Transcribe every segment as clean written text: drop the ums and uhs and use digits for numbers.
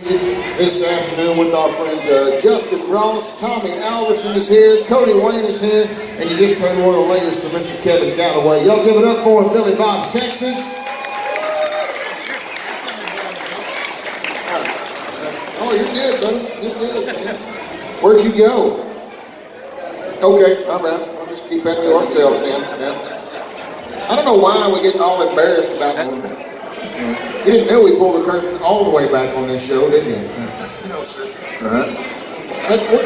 This afternoon with our friends Justin Ross, Tommy Alverson is here, Cody Wayne is here, and you just heard one of the latest from Mr. Kevin Galloway. Y'all give it up for him, Billy Bob's Texas. Oh, you're good, brother. You're good, man. Where'd you go? Okay, all right. We'll just keep that to ourselves then. Yeah. I don't know why we get all embarrassed about it. You didn't know we pulled the curtain all the way back on this show, did you? No, sir. All right.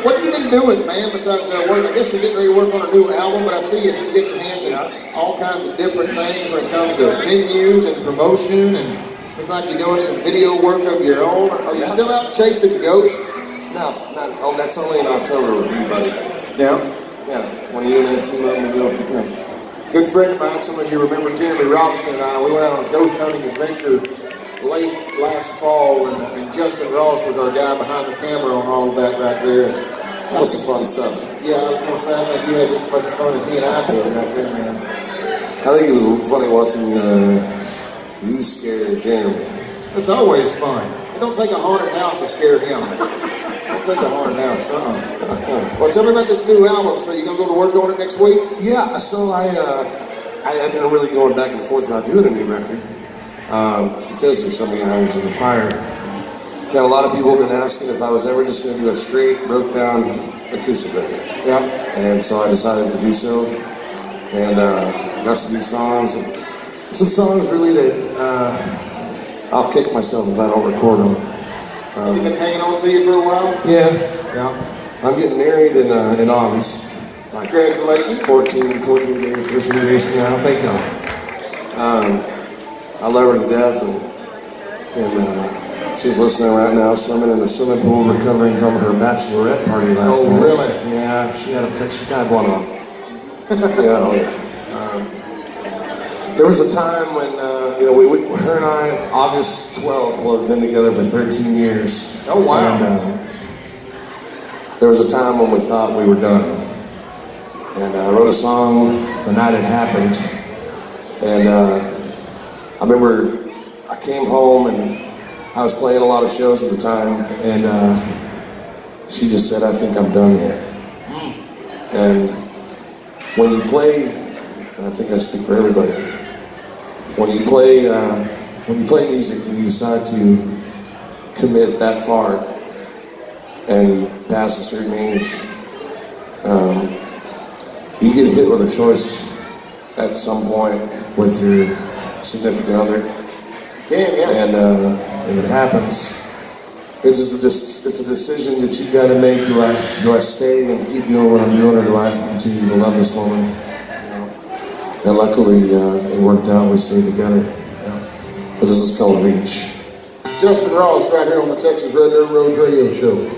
What have you been doing, man, besides work? I guess you're getting ready to work on a new album, but I see you get your hands in all kinds of different things when it comes to venues and promotion, and looks like you're doing some video work of your own. Are you still out chasing ghosts? No, not. Oh, that's only in October with you, buddy. Yeah. Yeah, when you and that team up and go. Good friend of mine, some of you remember Jeremy Robinson and I, we went out on a ghost hunting adventure late last fall, and Justin Ross was our guy behind the camera on all of that right there. That was some fun stuff. Yeah, I was going to say, I think you had just as much fun as he and I did right there, man. I think it was funny watching you scare Jeremy. It's always fun. It don't take a haunted house to scare him. Don't take a haunted house, Well, tell me about this new album. So you going to go to work on it next week? Yeah, so I've been really going back and forth about doing a new record. Because there's so many irons in the fire. Now, a lot of people have been asking if I was ever just going to do a straight, broke down acoustic record. Yeah. And so I decided to do so. And got some new songs. Some songs really that I'll kick myself if I don't record them. Have you been hanging on to you for a while? Yeah. Yeah. I'm getting married in August. Like Congratulations. 14 days from now. Thank you. I love her to death, and she's listening right now, swimming in the swimming pool, recovering from her bachelorette party last night. Oh, really? Yeah, she tied one on. Yeah. There was a time when, her and I, August 12th, will have been together for 13 years. Oh, wow. And there was a time when we thought we were done. And I wrote a song the night it happened. And I remember I came home and I was playing a lot of shows at the time, and she just said, "I think I'm done here." And when you play, I think I speak for everybody, when you play music and you decide to commit that far and you pass a certain age, you get hit with a choice at some point with your significant other. Yeah. And if it happens, it's a decision that you got to make. Do I stay and keep doing what I'm doing, or do I continue to love this woman? And luckily, it worked out. We stayed together. But this is called Reach. Justin Ross right here on the Texas Red Dirt Roads radio show.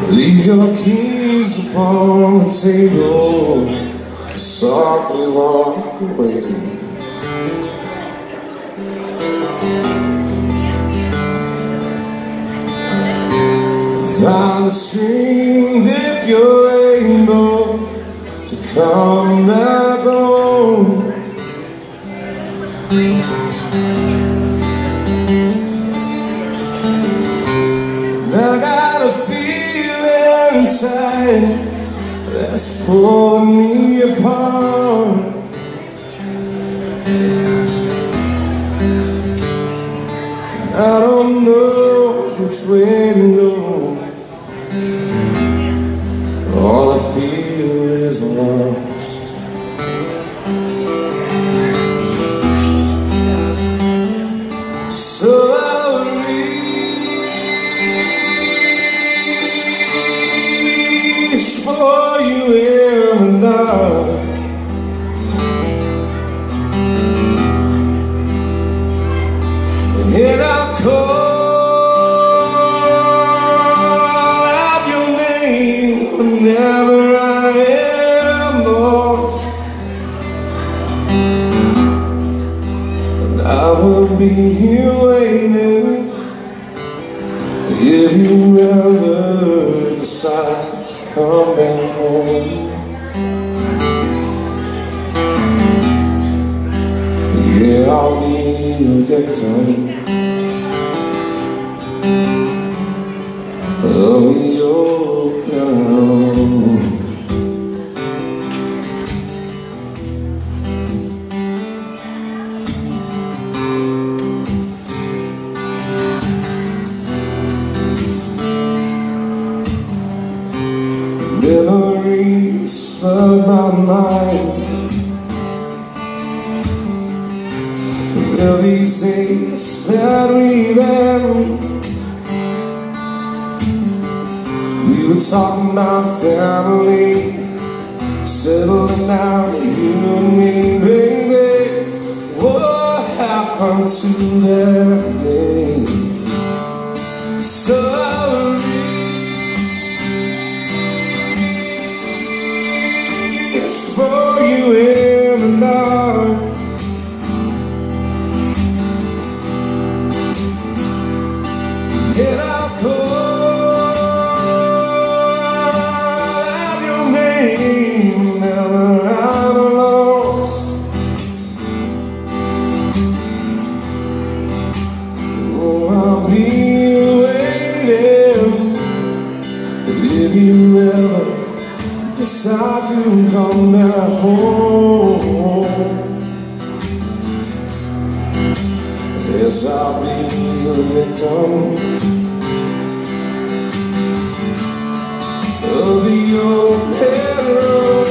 Leave your keys upon the table, softly walk away. Find the strength if you're able to come back home. I got a feeling inside that's pulling me apart. I don't know which way to go. All I feel is lost. So I'll reach for you in the dark. And I'll call out your name whenever I am lost. And I will be here waiting if you ever decide to come back home. victim of your peril. Memories flood my mind. Well, these days that we've had, we were talking about family, settling down to you and me, baby. What happened to that day? Sorry, it's for you in the dark. And I'll call out your name, never out of lost. Oh, I'll be waiting if you ever decide to come back home. Yes, I'll be a victim of your peril.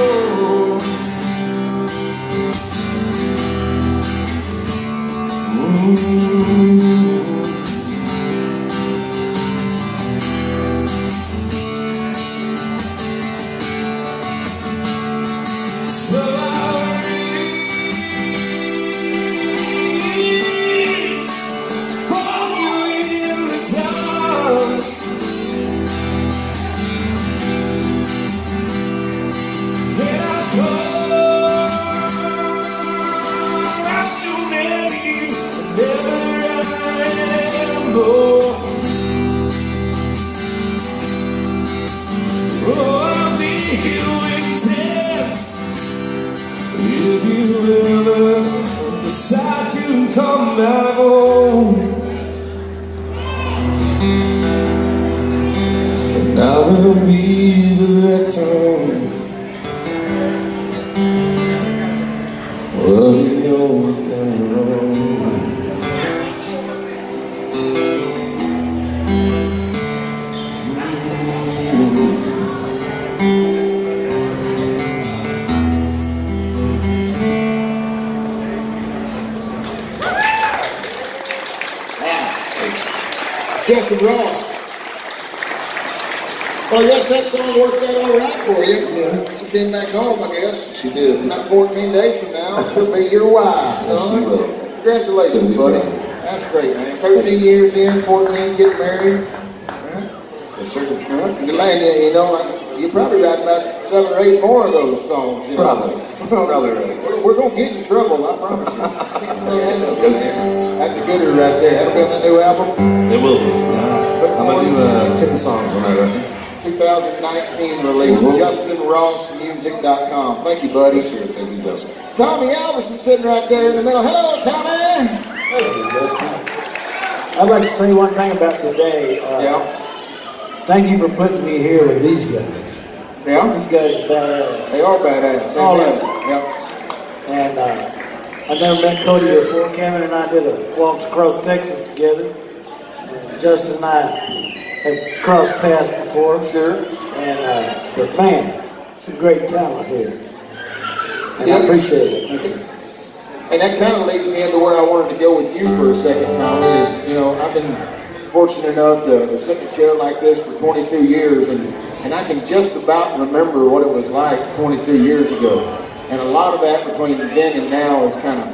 If you ever decide to come back home, and I will be the victim of your peril. Justin Ross. Well, I guess that song worked out all right for you. Yeah. She came back home, I guess. She did. About 14 days from now, she'll be your wife, Yes, son. she will. Congratulations, Couldn't be buddy. prouder. That's great, man. 13 years in, 14 getting married. Yes, sir. You land, you know, like, you probably got about 7 or 8 more of those songs. You know? Probably. Probably right. We're going to get in trouble, I promise you. Can't stand it. That's a gooder right there. That'll be on the new album. It will be. I'm going to do 10 songs on that record. 2019 release, JustinRossMusic.com. Thank you, buddy. Yes, sir. Thank you, Justin. Tommy Alverson sitting right there in the middle. Hello, Tommy. Hey, Justin. I'd like to say one thing about today. Yeah. Thank you for putting me here with these guys. Yeah. These guys are badass. They are badass. All of them. Yeah. And I never met Cody before. Cameron and I did a walks across Texas together. And Justin and I have crossed paths before. Sure. And but man, it's a great talent here. And Yeah. I appreciate it. Thank you. And that kind of leads me into where I wanted to go with you for a second, Tommy, is, you know, I've been fortunate enough to sit in a chair like this for 22 years, and I can just about remember what it was like 22 years ago. And a lot of that between then and now is kind of,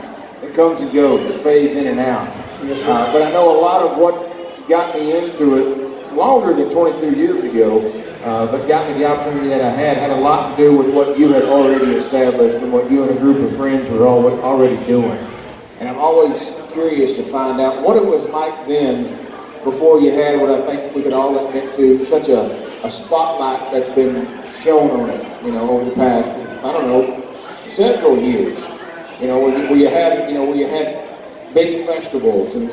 it comes and goes, it fades in and out. Yes, sir. But I know a lot of what got me into it longer than 22 years ago, but got me the opportunity that I had a lot to do with what you had already established and what you and a group of friends were already doing. And I'm always curious to find out what it was like then, before you had what I think we could all admit to, such a spotlight that's been shown on it, you know, over the past, I don't know, several years. You know, where you had big festivals and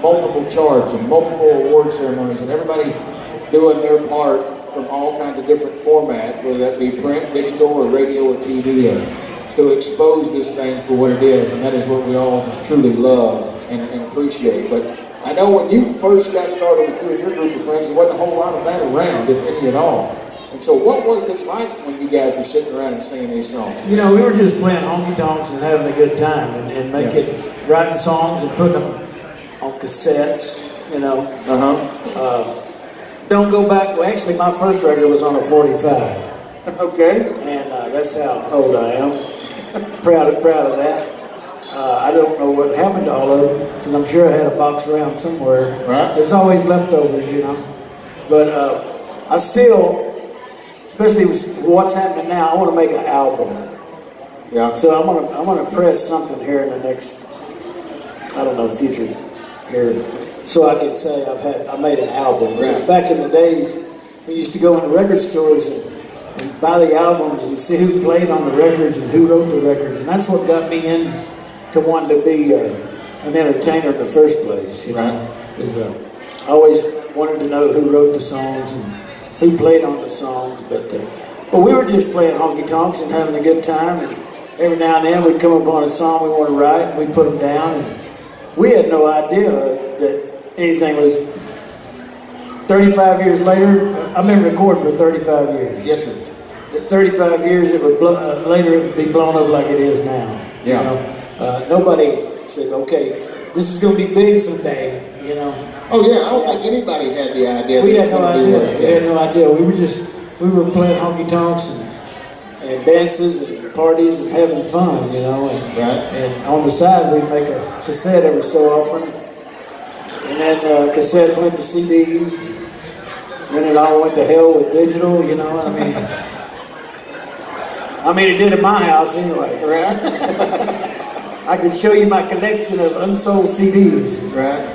multiple charts and multiple award ceremonies and everybody doing their part from all kinds of different formats, whether that be print, digital, or radio or TV, to expose this thing for what it is, and that is what we all just truly love and appreciate. But I know when you first got started with you and your group of friends, there wasn't a whole lot of that around, if any at all. And so what was it like when you guys were sitting around and singing these songs? You know, we were just playing honky-tonks and having a good time and writing songs and putting them on cassettes, you know. Don't go back. Well, actually, my first record was on a 45. Okay. And that's how old I am. proud of that. I don't know what happened to all of them, because I'm sure I had a box around somewhere. Right. There's always leftovers, you know. But I still, especially with what's happening now, I want to make an album. Yeah. So I'm gonna press something here in the next, I don't know, future here, so I can say I made an album. Because back in the days, we used to go into record stores and buy the albums and see who played on the records and who wrote the records, and that's what got me in to wanting to be an entertainer in the first place. You know, is I always wanted to know who wrote the songs and who played on the songs, but we were just playing honky tonks and having a good time, and every now and then we'd come upon a song we want to write and we'd put them down, and we had no idea that anything was. 35 years later, I've been recording for 35 years. Yes, sir. 35 years, it would later it would be blown up like it is now. Yeah. You know? Nobody said, okay, this is going to be big someday, you know. Oh, yeah, I don't think anybody had the idea. We had no idea. We had no idea. We were playing honky-tonks and dances and parties and having fun, you know. And on the side, we'd make a cassette every so often. And then cassettes went to CDs. Then it all went to hell with digital, you know. I mean, it did at my house anyway. Right. I could show you my collection of unsold CDs. Right.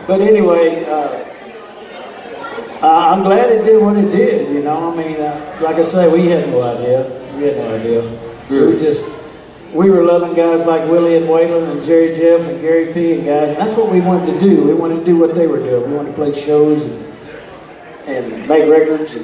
But anyway, I'm glad it did what it did, you know. I mean, like I say, we had no idea. Sure. We were loving guys like Willie and Waylon and Jerry Jeff and Gary P. and guys, and that's what we wanted to do. We wanted to do what they were doing. We wanted to play shows and make records,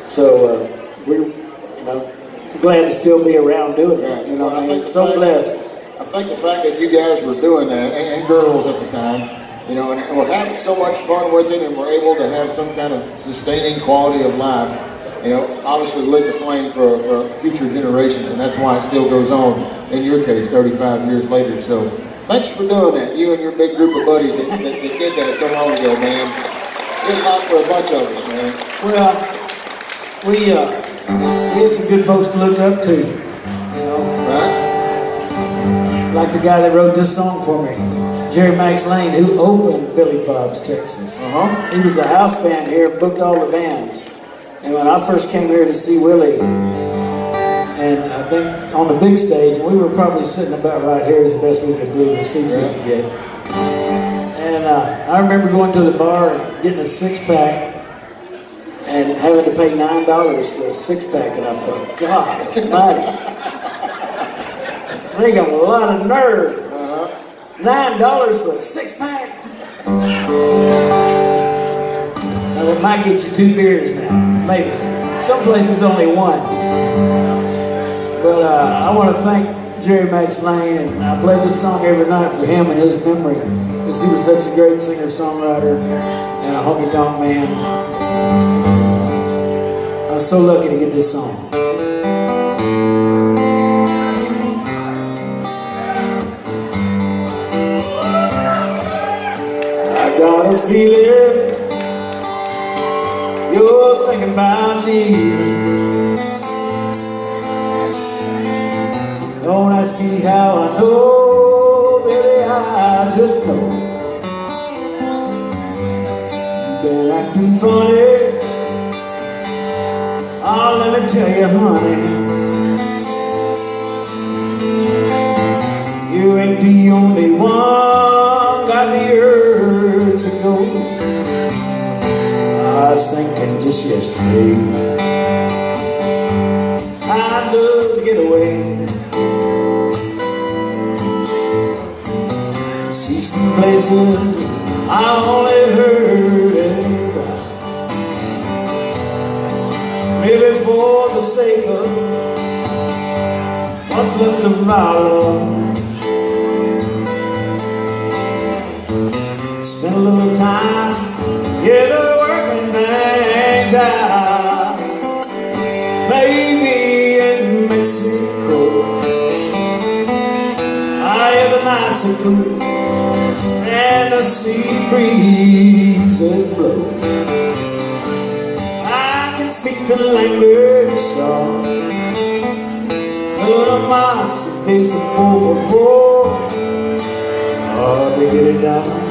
so we, you know, glad to still be around doing it. You know, well, I mean, so blessed. I think the fact that you guys were doing that, and girls at the time, you know, and we're having so much fun with it, and we're able to have some kind of sustaining quality of life, you know, obviously lit the flame for future generations, and that's why it still goes on, in your case, 35 years later. So thanks for doing that, you and your big group of buddies that did that so long ago, man. Good luck for a bunch of us, man. Well, we had some good folks to look up to, you know. Right? Like the guy that wrote this song for me, Jerry Max Lane, who opened Billy Bob's Texas. He was the house band here, booked all the bands. And when I first came here to see Willie, and I think on the big stage, we were probably sitting about right here as best we could do, the seats we could get. And I remember going to the bar and getting a 6-pack and having to pay $9 for a 6-pack, and I thought, God almighty, they got a lot of nerve. $9 for a 6-pack? Now that might get you 2 beers now, maybe. Some places only 1. But I want to thank Jerry Max Lane, and I play this song every night for him and his memory, because he was such a great singer-songwriter and a honky-tonk man. I was so lucky to get this song. I got a feeling you're thinking about me. Don't ask me how I know, baby, I just know. You've been acting funny. Oh, let me tell you, honey, you ain't the only one got the urge to go. I was thinking just yesterday I'd love to get away. Maybe for the sake of what's left of our love. Spend a little time, yeah, the working things out. Maybe in Mexico, the nights are cool and the sea breezes blow. I can speak the language song. Una más, es por favor. Hard to get it down.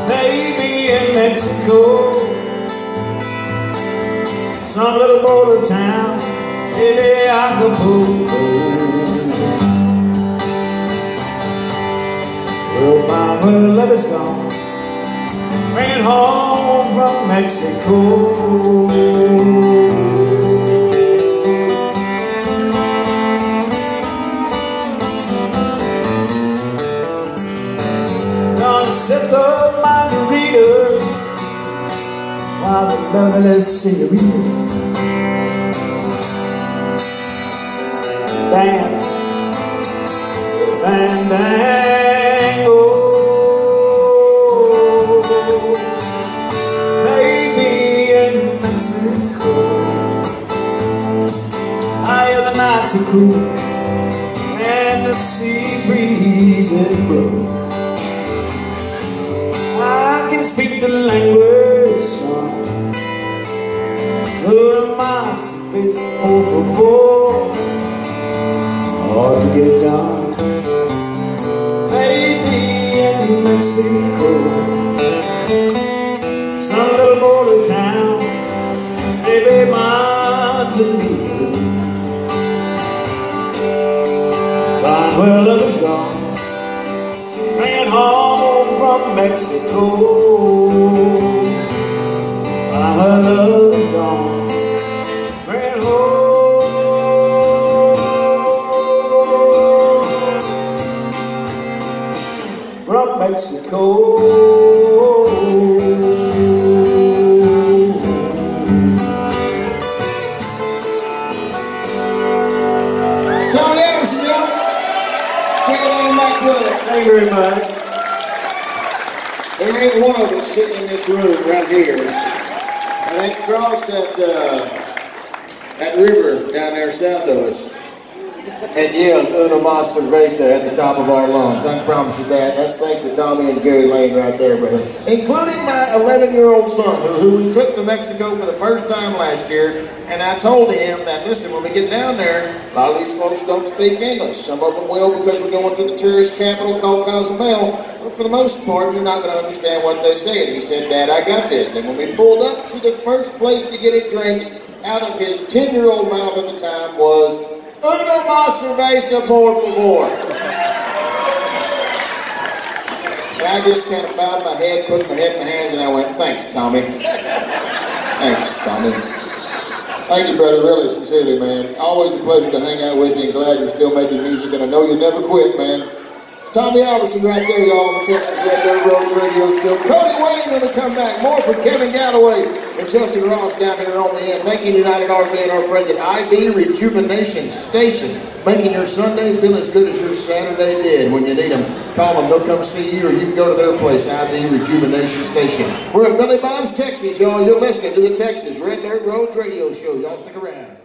Maybe in Mexico, some little border town, maybe Acapulco. We'll find where love is gone, bring it home from Mexico. Gonna sip those margaritas while the lovely senoritas dance the fandango. Maybe in Mexico, the nights are cool and the sea breezes blow. I can speak the language song. Una más, es por favor. Hard to get it done. Maybe in Mexico, some little border town, maybe Manzanillo. Find where love is gone, bring it home from Mexico. Find where love is gone, bring it home from Mexico. Tony Alverson, y'all. Check it on back to it. Thank you very much. There ain't one of us sitting in this room right here that ain't crossed that river down there south of us and yelled Una Mas Cerveza at the top of our lungs. I can promise you that. That's thanks to Tommy and Jerry Lane right there, brother. Including my 11-year-old son, who we took to Mexico for the first time last year. And I told him that, listen, when we get down there, a lot of these folks don't speak English. Some of them will because we're going to the tourist capital called Cozumel. But for the most part, you're not going to understand what they say. And he said, Dad, I got this. And when we pulled up to the first place to get a drink, out of his 10-year-old mouth at the time was, Una Mas Cerveza, por favor. And I just kind of bowed my head, put my head in my hands, and I went, thanks, Tommy. Thanks, Tommy. Thank you, brother, really, sincerely, man. Always a pleasure to hang out with you, and glad you're still making music, and I know you'll never quit, man. It's Tommy Alverson right there, y'all, on the Texas Red Dirt Roads radio show. Cody Wayne when we come back. More from Kevin Galloway and Justin Ross down here on the end. Thank you, United RV and our friends at IV Rejuvenation Station, making your Sunday feel as good as your Saturday did. When you need them, call them. They'll come see you, or you can go to their place, IV Rejuvenation Station. We're at Billy Bob's, Texas, y'all. You're listening to the Texas Red Dirt Roads radio show. Y'all stick around.